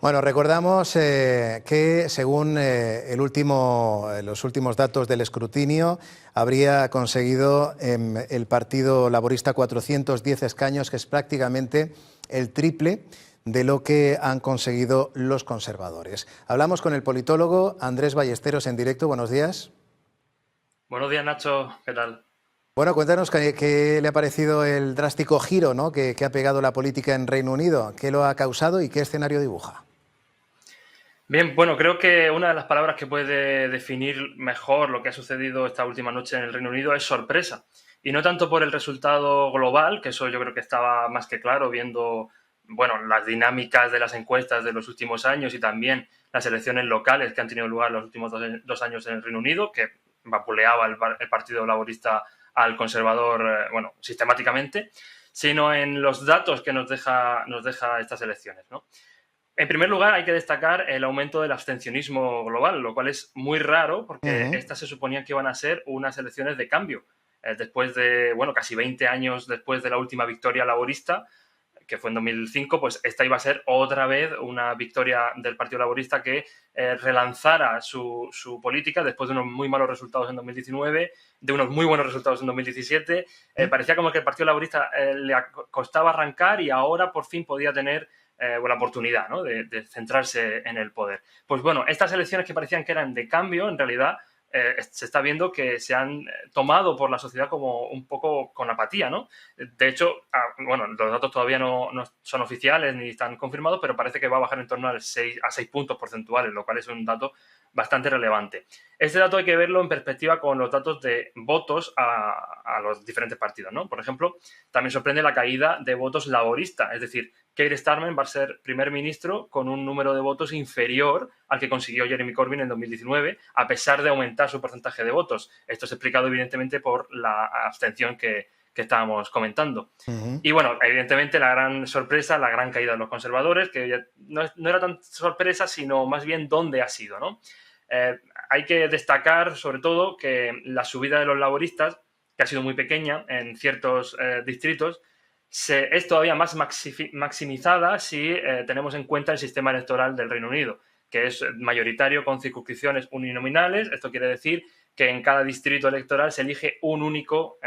Bueno, recordamos que según los últimos datos del escrutinio, habría conseguido el Partido Laborista 410 escaños, que es prácticamente el triple de lo que han conseguido los conservadores. Hablamos con el politólogo Andrés Ballesteros en directo. Buenos días. Buenos días, Nacho. ¿Qué tal? Bueno, cuéntanos qué le ha parecido el drástico giro, ¿no?, que ha pegado la política en Reino Unido. ¿Qué lo ha causado y qué escenario dibuja? Bien, bueno, creo que una de las palabras que puede definir mejor lo que ha sucedido esta última noche en el Reino Unido es sorpresa. Y no tanto por el resultado global, que eso yo creo que estaba más que claro viendo, bueno, las dinámicas de las encuestas de los últimos años y también las elecciones locales que han tenido lugar los últimos dos años en el Reino Unido, que vapuleaba el Partido Laborista al conservador, bueno, sistemáticamente, sino en los datos que nos deja estas elecciones, ¿no? En primer lugar, hay que destacar el aumento del abstencionismo global, lo cual es muy raro porque estas se suponía que iban a ser unas elecciones de cambio. Después de, bueno, casi 20 años después de la última victoria laborista, que fue en 2005, pues esta iba a ser otra vez una victoria del Partido Laborista que relanzara su política después de unos muy malos resultados en 2019, de unos muy buenos resultados en 2017. Parecía como que el Partido Laborista le costaba arrancar y ahora por fin podía tener la oportunidad, ¿no?, de centrarse en el poder. Pues bueno, estas elecciones que parecían que eran de cambio, en realidad se está viendo que se han tomado por la sociedad como un poco con apatía, ¿no? De hecho, bueno, los datos todavía no son oficiales ni están confirmados, pero parece que va a bajar en torno a 6 puntos porcentuales, lo cual es un dato bastante relevante. Este dato hay que verlo en perspectiva con los datos de votos a los diferentes partidos, ¿no? Por ejemplo, también sorprende la caída de votos laboristas, es decir, Keir Starmer va a ser primer ministro con un número de votos inferior al que consiguió Jeremy Corbyn en 2019, a pesar de aumentar su porcentaje de votos. Esto es explicado evidentemente por la abstención que estábamos comentando. Y bueno, evidentemente la gran sorpresa, la gran caída de los conservadores, que ya no era tan sorpresa, sino más bien dónde ha sido, ¿no? Hay que destacar sobre todo que la subida de los laboristas, que ha sido muy pequeña en ciertos distritos, es todavía más maximizada si tenemos en cuenta el sistema electoral del Reino Unido, que es mayoritario con circunscripciones uninominales. Esto quiere decir que en cada distrito electoral se elige un único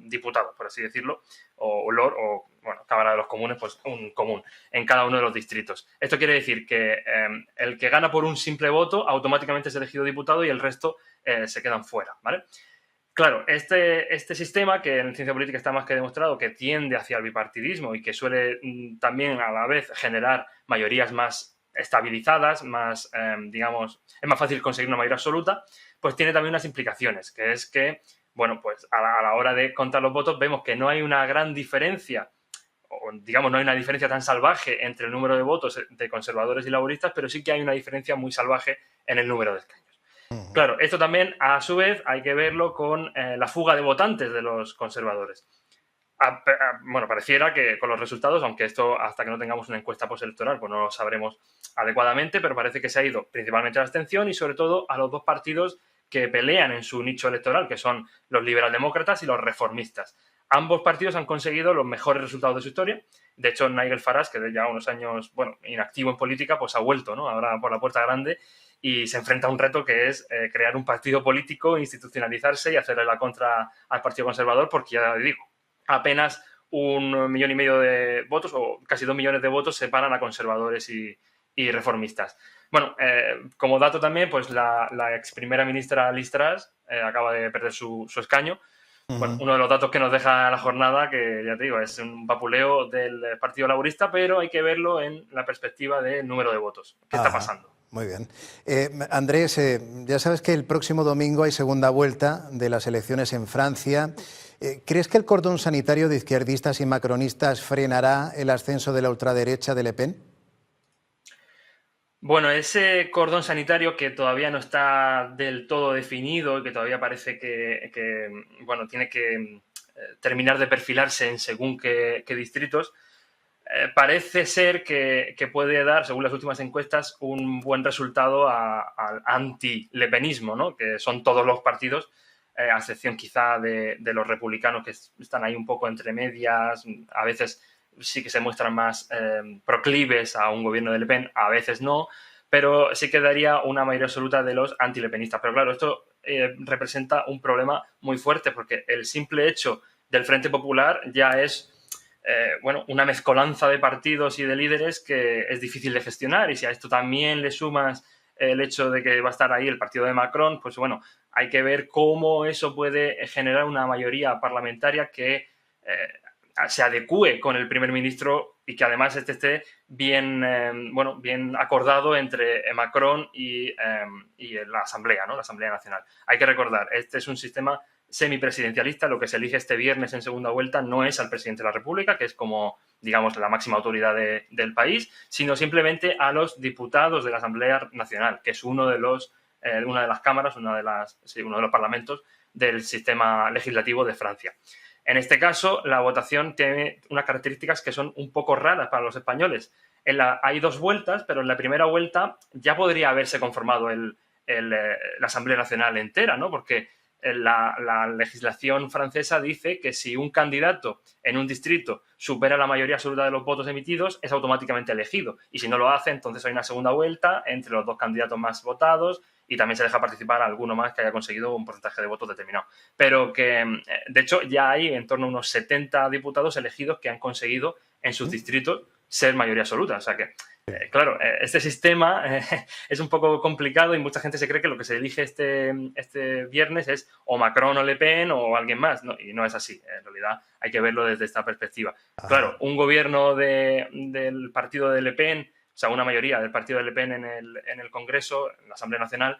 diputado, por así decirlo, o lord, o bueno, Cámara de los Comunes, pues un común en cada uno de los distritos. Esto quiere decir que el que gana por un simple voto automáticamente es elegido diputado y el resto se quedan fuera, ¿vale? Claro, este sistema, que en ciencia política está más que demostrado, que tiende hacia el bipartidismo y que suele también a la vez generar mayorías más estabilizadas, más, digamos, es más fácil conseguir una mayoría absoluta, pues tiene también unas implicaciones, que es que, bueno, pues a la hora de contar los votos vemos que no hay una gran diferencia, o digamos, no hay una diferencia tan salvaje entre el número de votos de conservadores y laboristas, pero sí que hay una diferencia muy salvaje en el número de escaños. Claro, esto también, a su vez, hay que verlo con la fuga de votantes de los conservadores. Bueno, pareciera que con los resultados, aunque esto hasta que no tengamos una encuesta postelectoral, pues no lo sabremos adecuadamente, pero parece que se ha ido principalmente a la abstención y sobre todo a los dos partidos que pelean en su nicho electoral, que son los liberaldemócratas y los reformistas. Ambos partidos han conseguido los mejores resultados de su historia. De hecho, Nigel Farage, que de ya unos años, bueno, inactivo en política, pues ha vuelto, ¿no?, ahora por la puerta grande, y se enfrenta a un reto que es crear un partido político, institucionalizarse y hacerle la contra al Partido Conservador, porque ya digo, apenas 1,5 millones de votos, o casi 2 millones de votos, separan a conservadores y reformistas. Bueno, como dato también, pues la ex primera ministra Liz Truss acaba de perder su escaño. Bueno, uno de los datos que nos deja la jornada, que ya te digo, es un vapuleo del Partido Laborista, pero hay que verlo en la perspectiva del número de votos. ¿Qué está pasando? Muy bien. Andrés, ya sabes que el próximo domingo hay segunda vuelta de las elecciones en Francia. ¿Crees que el cordón sanitario de izquierdistas y macronistas frenará el ascenso de la ultraderecha de Le Pen? Bueno, ese cordón sanitario que todavía no está del todo definido y que todavía parece que bueno, tiene que terminar de perfilarse en según qué distritos, parece ser que puede dar, según las últimas encuestas, un buen resultado al anti-lepenismo, ¿no?, que son todos los partidos, a excepción quizá de los republicanos, que están ahí un poco entre medias, a veces sí que se muestran más proclives a un gobierno de Le Pen, a veces no, pero sí que daría una mayoría absoluta de los antilepenistas. Pero claro, esto representa un problema muy fuerte, porque el simple hecho del Frente Popular ya es bueno, una mezcolanza de partidos y de líderes que es difícil de gestionar, y si a esto también le sumas el hecho de que va a estar ahí el partido de Macron, pues bueno, hay que ver cómo eso puede generar una mayoría parlamentaria que se adecue con el primer ministro y que además esté bien, bueno, bien acordado entre Macron y la Asamblea, ¿no? La Asamblea Nacional. Hay que recordar, este es un sistema semipresidencialista. Lo que se elige este viernes en segunda vuelta no es al presidente de la República, que es como, digamos, la máxima autoridad del país, sino simplemente a los diputados de la Asamblea Nacional, que es una de las cámaras, uno de los parlamentos del sistema legislativo de Francia. En este caso, la votación tiene unas características que son un poco raras para los españoles. Hay 2 vueltas, pero en la primera vuelta ya podría haberse conformado la Asamblea Nacional entera, ¿no? Porque la legislación francesa dice que si un candidato en un distrito supera la mayoría absoluta de los votos emitidos, es automáticamente elegido. Y si no lo hace, entonces hay una segunda vuelta entre los 2 candidatos más votados y también se deja participar a alguno más que haya conseguido un porcentaje de votos determinado. Pero que, de hecho, ya hay en torno a unos 70 diputados elegidos que han conseguido en sus distritos ser mayoría absoluta. O sea que, claro, este sistema es un poco complicado y mucha gente se cree que lo que se elige este viernes es o Macron o Le Pen o alguien más, ¿no? Y no es así. En realidad hay que verlo desde esta perspectiva. Claro, un gobierno del partido de Le Pen, o sea, una mayoría del partido de Le Pen en el Congreso, en la Asamblea Nacional,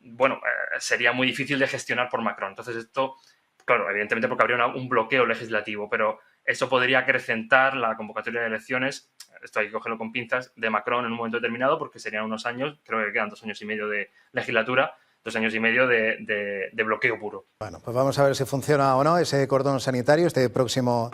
bueno, sería muy difícil de gestionar por Macron. Entonces esto, claro, evidentemente porque habría un bloqueo legislativo, pero eso podría acrecentar la convocatoria de elecciones, esto hay que cogerlo con pinzas, de Macron en un momento determinado, porque serían unos años, creo que quedan 2 años y medio de legislatura, 2 años y medio de bloqueo puro. Bueno, pues vamos a ver si funciona o no ese cordón sanitario este próximo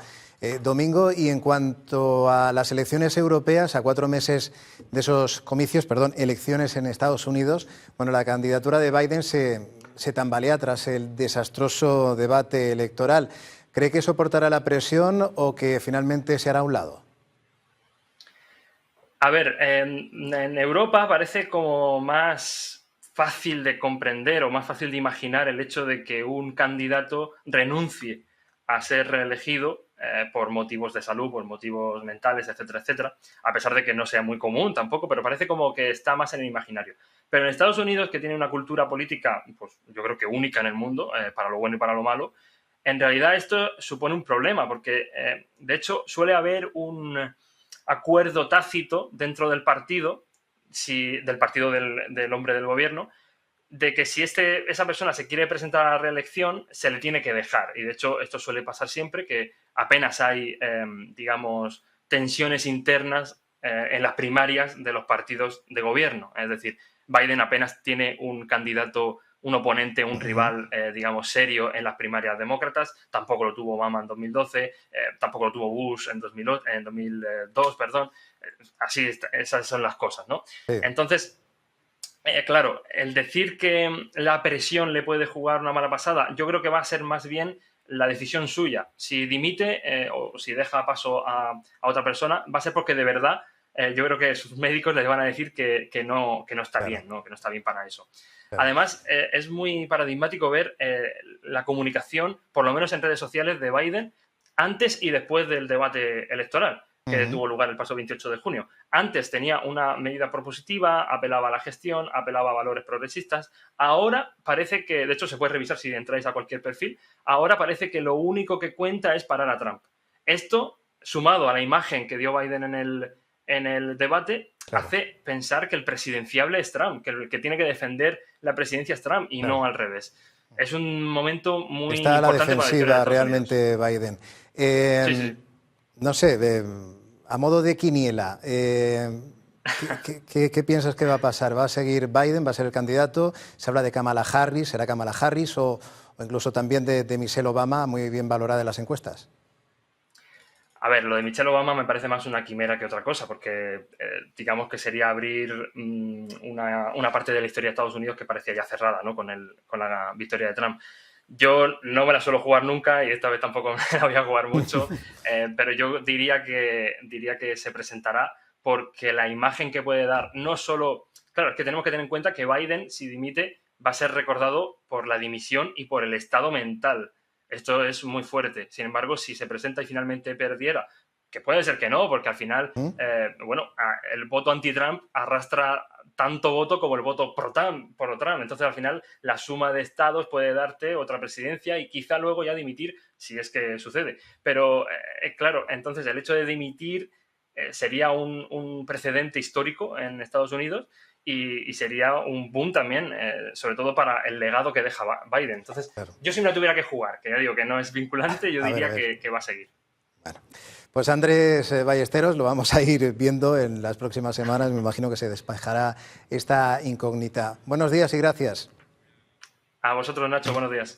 domingo. Y en cuanto a las elecciones europeas, a 4 meses de esos comicios, elecciones en Estados Unidos, bueno, la candidatura de Biden se tambalea tras el desastroso debate electoral. ¿Cree que soportará la presión o que finalmente se hará a un lado? A ver, en Europa parece como más fácil de comprender o más fácil de imaginar el hecho de que un candidato renuncie a ser reelegido por motivos de salud, por motivos mentales, etcétera, etcétera, a pesar de que no sea muy común tampoco, pero parece como que está más en el imaginario. Pero en Estados Unidos, que tiene una cultura política, pues yo creo que única en el mundo, para lo bueno y para lo malo, en realidad esto supone un problema, porque de hecho suele haber un acuerdo tácito dentro del partido, del partido del hombre del gobierno, de que si esa persona se quiere presentar a la reelección, se le tiene que dejar. Y de hecho, esto suele pasar siempre, que apenas hay, digamos, tensiones internas en las primarias de los partidos de gobierno. Es decir, Biden apenas tiene un candidato, un oponente, un rival, digamos, serio en las primarias demócratas. Tampoco lo tuvo Obama en 2012, tampoco lo tuvo Bush en 2002, perdón. Así, esas son las cosas, ¿no? Sí. Entonces, claro, el decir que la presión le puede jugar una mala pasada, yo creo que va a ser más bien la decisión suya. Si dimite o si deja paso a otra persona, va a ser porque de verdad yo creo que sus médicos les van a decir que no está bien, ¿no? Que no está bien para eso. Claro. Además, es muy paradigmático ver la comunicación, por lo menos en redes sociales, de Biden antes y después del debate electoral que tuvo lugar el pasado 28 de junio. Antes tenía una medida propositiva, apelaba a la gestión, apelaba a valores progresistas. Ahora parece que, de hecho se puede revisar si entráis a cualquier perfil, ahora parece que lo único que cuenta es parar a Trump. Esto, sumado a la imagen que dio Biden en el debate, claro, hace pensar que el presidenciable es Trump, que el que tiene que defender la presidencia es Trump y claro, no al revés. Es un momento muy Está importante a la defensiva realmente Biden. Sí. No sé, a modo de quiniela, ¿qué piensas que va a pasar? ¿Va a seguir Biden? ¿Va a ser el candidato? Se habla de Kamala Harris, ¿será Kamala Harris? O incluso también de Michelle Obama, muy bien valorada en las encuestas. A ver, lo de Michelle Obama me parece más una quimera que otra cosa, porque digamos que sería abrir una parte de la historia de Estados Unidos que parecía ya cerrada, ¿no? Con la victoria de Trump. Yo no me la suelo jugar nunca y esta vez tampoco me la voy a jugar mucho, pero yo diría que se presentará porque la imagen que puede dar, no solo... Claro, es que tenemos que tener en cuenta que Biden, si dimite, va a ser recordado por la dimisión y por el estado mental. Esto es muy fuerte. Sin embargo, si se presenta y finalmente perdiera, que puede ser que no, porque al final, el voto anti-Trump arrastra tanto voto como el voto pro-Trump. Entonces, al final, la suma de estados puede darte otra presidencia y quizá luego ya dimitir si es que sucede. Pero, claro, entonces el hecho de dimitir sería un precedente histórico en Estados Unidos y sería un boom también, sobre todo para el legado que deja Biden. Entonces, Claro. yo si me la tuviera que jugar, que ya digo que no es vinculante, yo diría a ver. que va a seguir. Bueno, pues Andrés Ballesteros, lo vamos a ir viendo en las próximas semanas. Me imagino que se despejará esta incógnita. Buenos días y gracias. A vosotros, Nacho, buenos días.